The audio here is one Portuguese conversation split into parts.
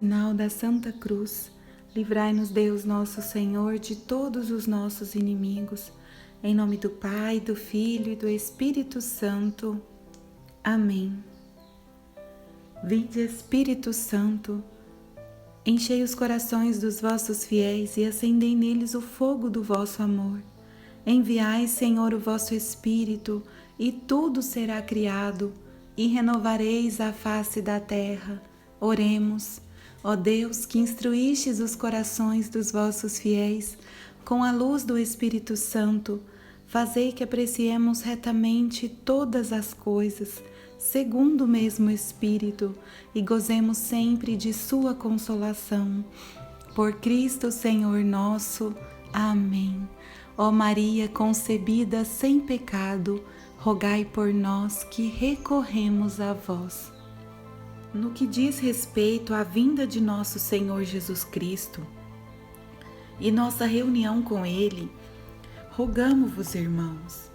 Sinal da Santa Cruz, livrai-nos Deus nosso Senhor de todos os nossos inimigos. Em nome do Pai, do Filho e do Espírito Santo. Amém. Vinde, Espírito Santo, enchei os corações dos vossos fiéis e acendei neles o fogo do vosso amor. Enviai, Senhor, o vosso Espírito, e tudo será criado, e renovareis a face da terra. Oremos. Ó Deus, que instruístes os corações dos vossos fiéis com a luz do Espírito Santo, fazei que apreciemos retamente todas as coisas, segundo o mesmo Espírito, e gozemos sempre de sua consolação. Por Cristo Senhor nosso. Amém. Ó Maria concebida sem pecado, rogai por nós que recorremos a vós. No que diz respeito à vinda de nosso Senhor Jesus Cristo e nossa reunião com Ele, rogamo-vos, irmãos,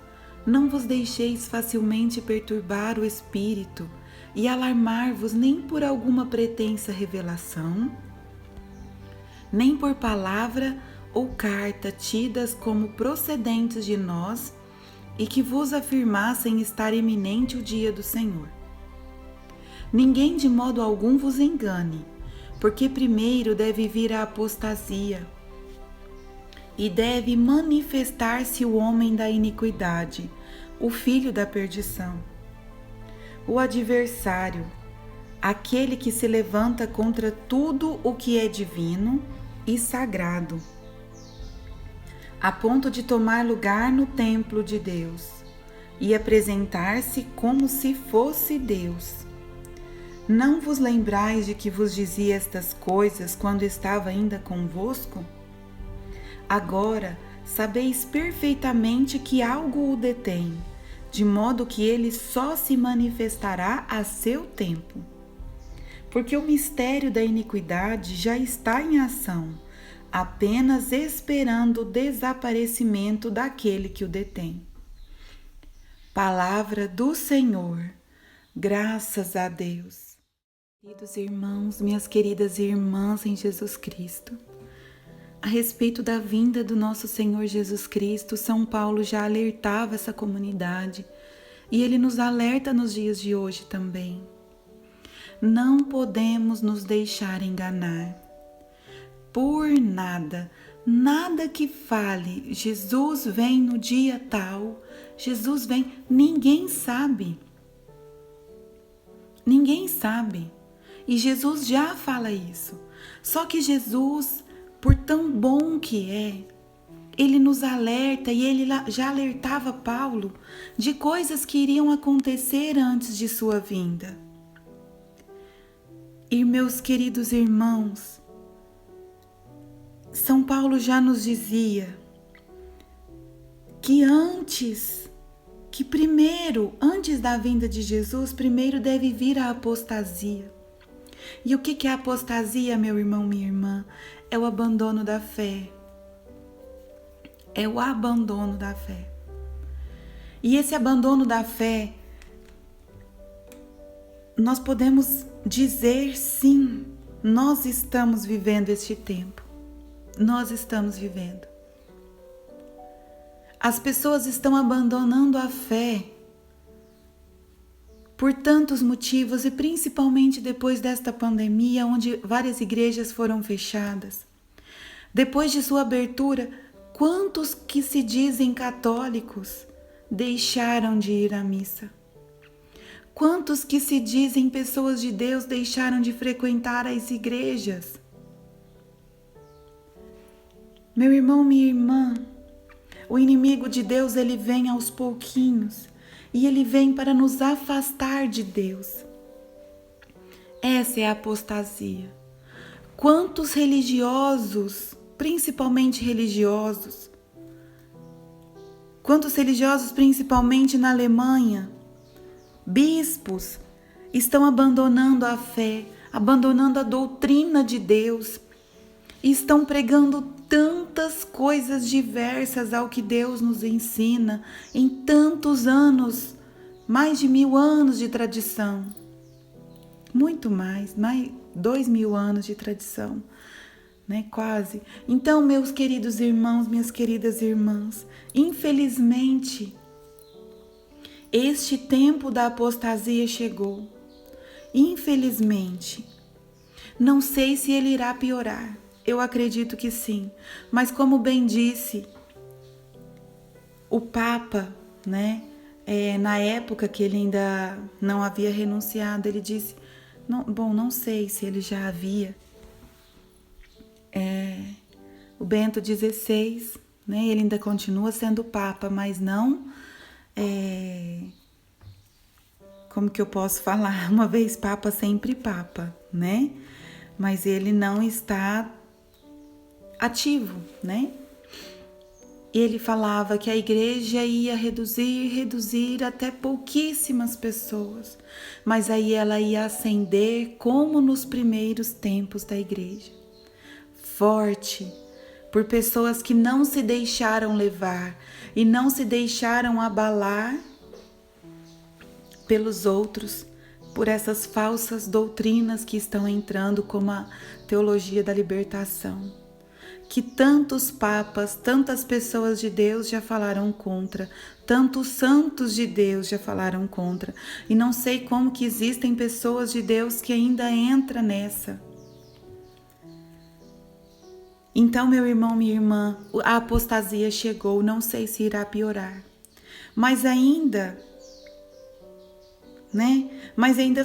não vos deixeis facilmente perturbar o espírito e alarmar-vos nem por alguma pretensa revelação, nem por palavra ou carta tidas como procedentes de nós e que vos afirmassem estar iminente o dia do Senhor. Ninguém de modo algum vos engane, porque primeiro deve vir a apostasia e deve manifestar-se o homem da iniquidade, o filho da perdição, o adversário, aquele que se levanta contra tudo o que é divino e sagrado, a ponto de tomar lugar no templo de Deus e apresentar-se como se fosse Deus. Não vos lembrais de que vos dizia estas coisas quando estava ainda convosco? Agora sabeis perfeitamente que algo o detém, de modo que ele só se manifestará a seu tempo. Porque o mistério da iniquidade já está em ação, apenas esperando o desaparecimento daquele que o detém. Palavra do Senhor. Graças a Deus. Queridos irmãos, minhas queridas irmãs em Jesus Cristo, a respeito da vinda do nosso Senhor Jesus Cristo, São Paulo já alertava essa comunidade e ele nos alerta nos dias de hoje também. Não podemos nos deixar enganar por nada, nada que fale, Jesus vem no dia tal, Jesus vem, ninguém sabe. Ninguém sabe. E Jesus já fala isso. Só que Jesus, por tão bom que é, ele nos alerta e ele já alertava Paulo de coisas que iriam acontecer antes de sua vinda. E meus queridos irmãos, São Paulo já nos dizia que primeiro, antes da vinda de Jesus, primeiro deve vir a apostasia. E o que é a apostasia, meu irmão, minha irmã? É o abandono da fé. É o abandono da fé. E esse abandono da fé, nós podemos dizer sim, nós estamos vivendo este tempo. Nós estamos vivendo. As pessoas estão abandonando a fé por tantos motivos e principalmente depois desta pandemia, onde várias igrejas foram fechadas. Depois de sua abertura, quantos que se dizem católicos deixaram de ir à missa? Quantos que se dizem pessoas de Deus deixaram de frequentar as igrejas? Meu irmão, minha irmã, o inimigo de Deus, ele vem aos pouquinhos. E ele vem para nos afastar de Deus. Essa é a apostasia. Quantos religiosos, principalmente religiosos, principalmente na Alemanha, bispos, estão abandonando a fé, abandonando a doutrina de Deus, e estão pregando tantas coisas diversas ao que Deus nos ensina em tantos mais de 1000 anos de tradição. Muito mais 2.000 anos de tradição, né? Quase. Então, meus queridos irmãos, minhas queridas irmãs, infelizmente, este tempo da apostasia chegou. Infelizmente. Não sei se ele irá piorar. Eu acredito que sim. Mas como bem disse o Papa, né? Na época que ele ainda não havia renunciado, ele disse, não sei se ele já havia. O Bento XVI, né? Ele ainda continua sendo Papa, mas não... como que eu posso falar? Uma vez Papa, sempre Papa, né? Mas ele não está ativo, né? Ele falava que a igreja ia reduzir até pouquíssimas pessoas, mas aí ela ia ascender como nos primeiros tempos da igreja. Forte, por pessoas que não se deixaram levar e não se deixaram abalar pelos outros, por essas falsas doutrinas que estão entrando, como a teologia da libertação, que tantos papas, tantas pessoas de Deus já falaram contra, tantos santos de Deus já falaram contra, e não sei como que existem pessoas de Deus que ainda entram nessa. Então, meu irmão, minha irmã, a apostasia chegou, não sei se irá piorar, mas ainda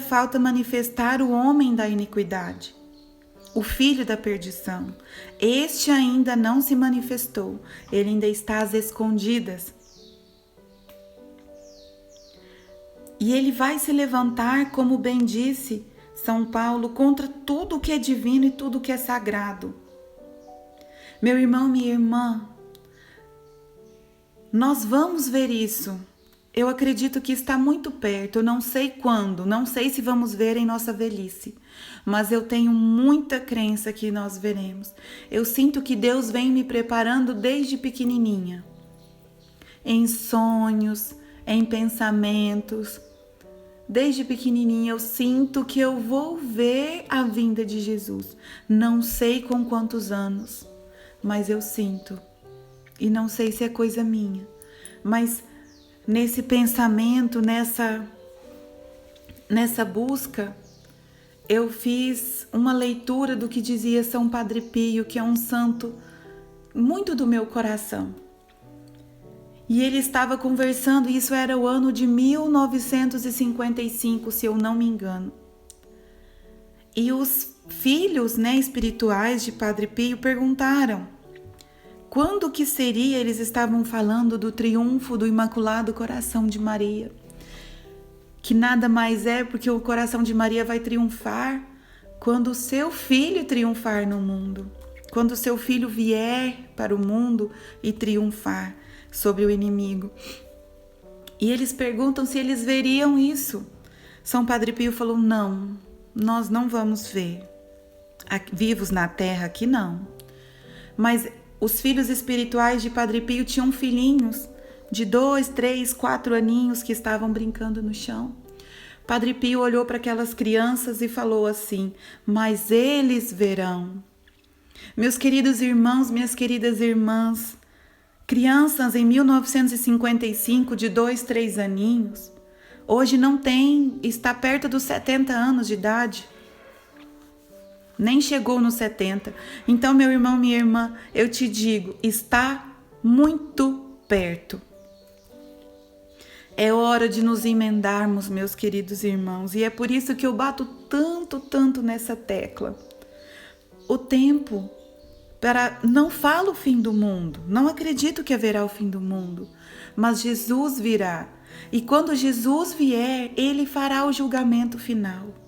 falta manifestar o homem da iniquidade, o filho da perdição. Este ainda não se manifestou, ele ainda está às escondidas. E ele vai se levantar, como bem disse São Paulo, contra tudo que é divino e tudo que é sagrado. Meu irmão, minha irmã, nós vamos ver isso. Eu acredito que está muito perto, eu não sei quando, não sei se vamos ver em nossa velhice, mas eu tenho muita crença que nós veremos. Eu sinto que Deus vem me preparando desde pequenininha, em sonhos, em pensamentos. Desde pequenininha eu sinto que eu vou ver a vinda de Jesus. Não sei com quantos anos, mas eu sinto. E não sei se é coisa minha, mas nesse pensamento, nessa busca, eu fiz uma leitura do que dizia São Padre Pio, que é um santo muito do meu coração. E ele estava conversando, isso era o ano de 1955, se eu não me engano. E os filhos, espirituais de Padre Pio perguntaram quando que seria, eles estavam falando do triunfo do Imaculado Coração de Maria, que nada mais é porque o coração de Maria vai triunfar quando o seu filho triunfar no mundo, quando o seu filho vier para o mundo e triunfar sobre o inimigo. E eles perguntam se eles veriam isso. São Padre Pio falou, não, nós não vamos ver. Vivos na terra aqui não. Mas os filhos espirituais de Padre Pio tinham filhinhos de 2, 3, 4 aninhos que estavam brincando no chão. Padre Pio olhou para aquelas crianças e falou assim, mas eles verão. Meus queridos irmãos, minhas queridas irmãs, crianças em 1955 de 2, 3 aninhos, hoje não tem, está perto dos 70 anos de idade. Nem chegou nos 70. Então, meu irmão, minha irmã, eu te digo, está muito perto. É hora de nos emendarmos, meus queridos irmãos, e é por isso que eu bato tanto nessa tecla. O tempo, não falo o fim do mundo, não acredito que haverá o fim do mundo, mas Jesus virá. E quando Jesus vier, ele fará o julgamento final.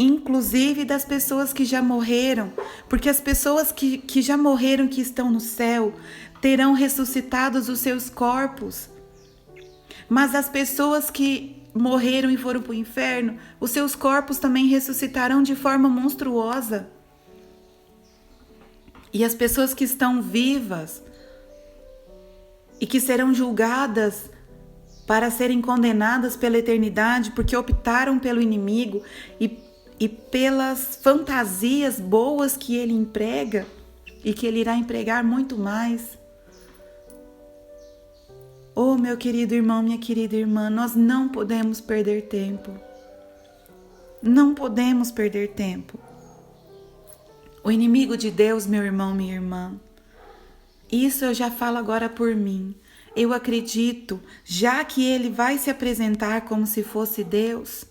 Inclusive das pessoas que já morreram, porque as pessoas que já morreram, que estão no céu, terão ressuscitados os seus corpos. Mas as pessoas que morreram e foram para o inferno, os seus corpos também ressuscitarão de forma monstruosa. E as pessoas que estão vivas e que serão julgadas para serem condenadas pela eternidade, porque optaram pelo inimigo e e pelas fantasias boas que ele emprega e que ele irá empregar muito mais. Oh, meu querido irmão, minha querida irmã, nós não podemos perder tempo. Não podemos perder tempo. O inimigo de Deus, meu irmão, minha irmã, isso eu já falo agora por mim. Eu acredito, já que ele vai se apresentar como se fosse Deus,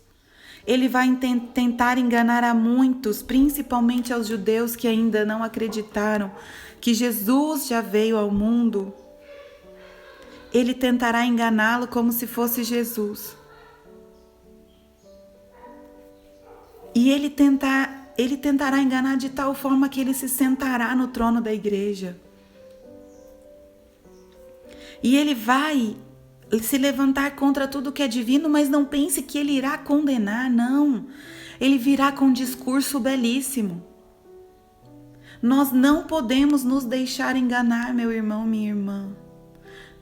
ele vai tentar enganar a muitos, principalmente aos judeus que ainda não acreditaram que Jesus já veio ao mundo. Ele tentará enganá-lo como se fosse Jesus. E ele tentará enganar de tal forma que ele se sentará no trono da igreja. E ele vai se levantar contra tudo que é divino, mas não pense que ele irá condenar, não. Ele virá com um discurso belíssimo. Nós não podemos nos deixar enganar, meu irmão, minha irmã.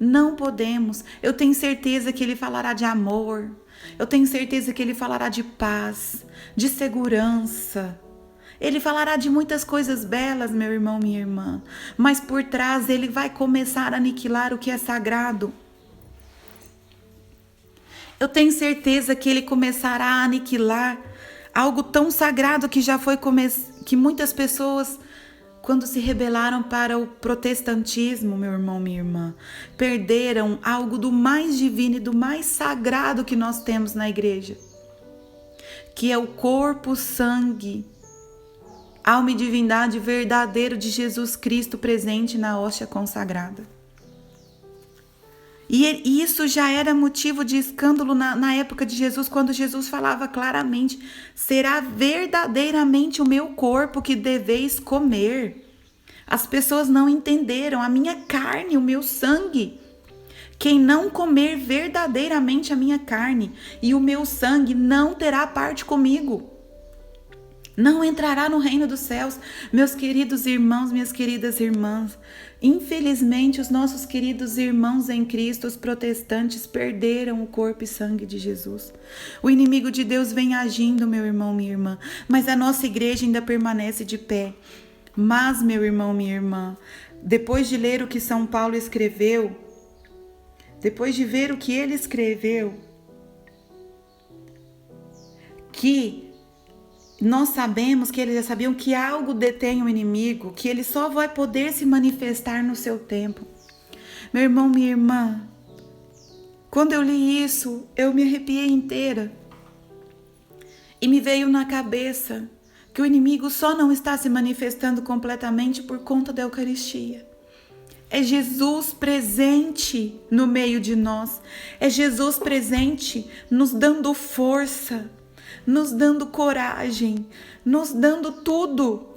Não podemos. Eu tenho certeza que ele falará de amor. Eu tenho certeza que ele falará de paz, de segurança. Ele falará de muitas coisas belas, meu irmão, minha irmã. Mas por trás ele vai começar a aniquilar o que é sagrado. Eu tenho certeza que ele começará a aniquilar algo tão sagrado que já foi que muitas pessoas, quando se rebelaram para o protestantismo, meu irmão, minha irmã, perderam algo do mais divino e do mais sagrado que nós temos na igreja, que é o corpo, sangue, alma e divindade verdadeiro de Jesus Cristo presente na hóstia consagrada. E isso já era motivo de escândalo na época de Jesus, quando Jesus falava claramente: será verdadeiramente o meu corpo que deveis comer. As pessoas não entenderam: a minha carne, o meu sangue. Quem não comer verdadeiramente a minha carne e o meu sangue não terá parte comigo. Não entrará no reino dos céus. Meus queridos irmãos, minhas queridas irmãs, infelizmente os nossos queridos irmãos em Cristo, os protestantes, perderam o corpo e sangue de Jesus. O inimigo de Deus vem agindo, meu irmão, minha irmã, mas a nossa igreja ainda permanece de pé. Mas, meu irmão, minha irmã, depois de ler o que São Paulo escreveu, depois de ver o que ele escreveu, que nós sabemos que eles já sabiam que algo detém o inimigo, que ele só vai poder se manifestar no seu tempo. Meu irmão, minha irmã, quando eu li isso, eu me arrepiei inteira. E me veio na cabeça que o inimigo só não está se manifestando completamente por conta da Eucaristia. É Jesus presente no meio de nós. É Jesus presente nos dando força, nos dando coragem, nos dando tudo.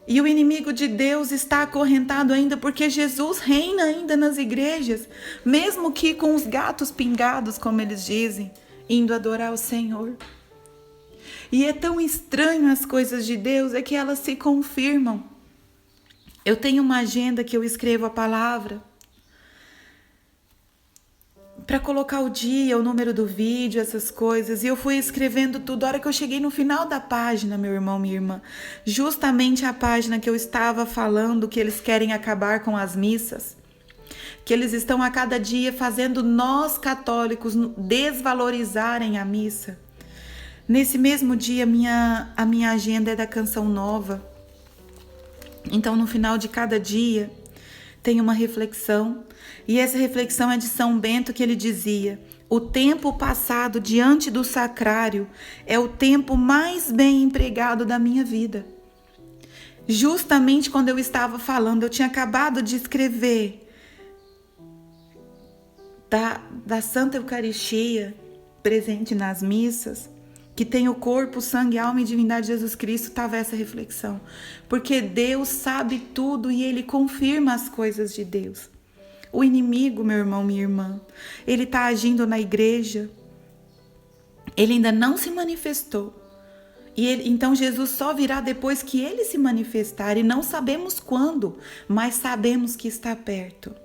E o inimigo de Deus está acorrentado ainda porque Jesus reina ainda nas igrejas, mesmo que com os gatos pingados, como eles dizem, indo adorar o Senhor. E é tão estranho as coisas de Deus, é que elas se confirmam. Eu tenho uma agenda que eu escrevo a palavra para colocar o dia, o número do vídeo, essas coisas. E eu fui escrevendo tudo. A hora que eu cheguei no final da página, meu irmão, minha irmã, justamente a página que eu estava falando que eles querem acabar com as missas, que eles estão a cada dia fazendo nós católicos desvalorizarem a missa. Nesse mesmo dia, a minha agenda é da Canção Nova. Então, no final de cada dia, tem uma reflexão. E essa reflexão é de São Bento, que ele dizia: o tempo passado diante do sacrário é o tempo mais bem empregado da minha vida. Justamente quando eu estava falando, eu tinha acabado de escrever da Santa Eucaristia presente nas missas, que tem o corpo, sangue, alma e divindade de Jesus Cristo, estava essa reflexão. Porque Deus sabe tudo e Ele confirma as coisas de Deus. O inimigo, meu irmão, minha irmã, ele está agindo na igreja. Ele ainda não se manifestou. Então Jesus só virá depois que Ele se manifestar. E não sabemos quando, mas sabemos que está perto.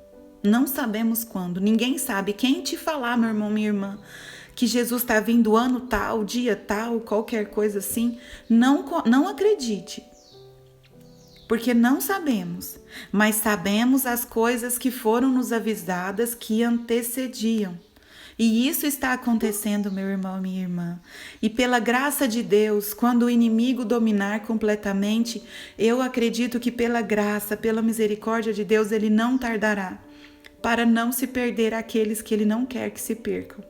Não sabemos quando. Ninguém sabe. Quem te falar, meu irmão, minha irmã, que Jesus está vindo ano tal, dia tal, qualquer coisa assim, não acredite. Porque não sabemos, mas sabemos as coisas que foram nos avisadas que antecediam. E isso está acontecendo, meu irmão, minha irmã. E pela graça de Deus, quando o inimigo dominar completamente, eu acredito que pela graça, pela misericórdia de Deus, ele não tardará, para não se perder aqueles que ele não quer que se percam.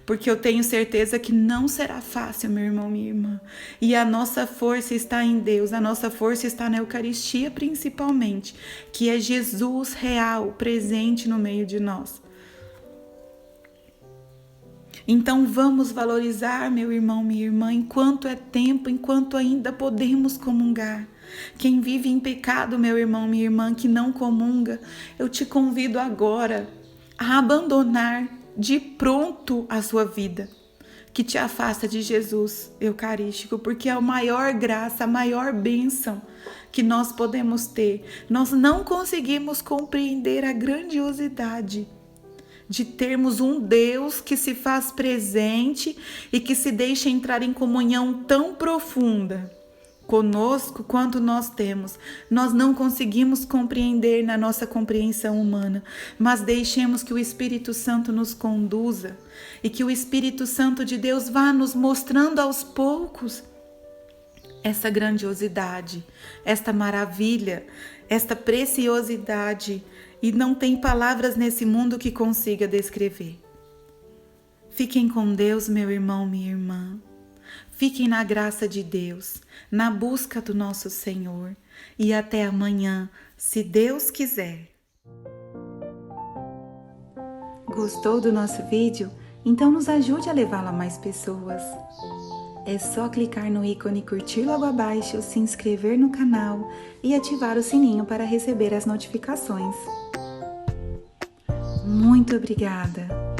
Porque eu tenho certeza que não será fácil, meu irmão, minha irmã. E a nossa força está em Deus, a nossa força está na Eucaristia principalmente, que é Jesus real, presente no meio de nós. Então vamos valorizar, meu irmão, minha irmã, enquanto é tempo, enquanto ainda podemos comungar. Quem vive em pecado, meu irmão, minha irmã, que não comunga, eu te convido agora a abandonar de pronto a sua vida, que te afasta de Jesus Eucarístico, porque é a maior graça, a maior bênção que nós podemos ter. Nós não conseguimos compreender a grandiosidade de termos um Deus que se faz presente e que se deixa entrar em comunhão tão profunda conosco quanto nós temos. Nós não conseguimos compreender na nossa compreensão humana, mas deixemos que o Espírito Santo nos conduza e que o Espírito Santo de Deus vá nos mostrando aos poucos essa grandiosidade, esta maravilha, esta preciosidade, e não tem palavras nesse mundo que consiga descrever. Fiquem com Deus, meu irmão, minha irmã. Fiquem na graça de Deus, na busca do nosso Senhor, e até amanhã, se Deus quiser. Gostou do nosso vídeo? Então nos ajude a levá-lo a mais pessoas. É só clicar no ícone curtir logo abaixo, se inscrever no canal e ativar o sininho para receber as notificações. Muito obrigada!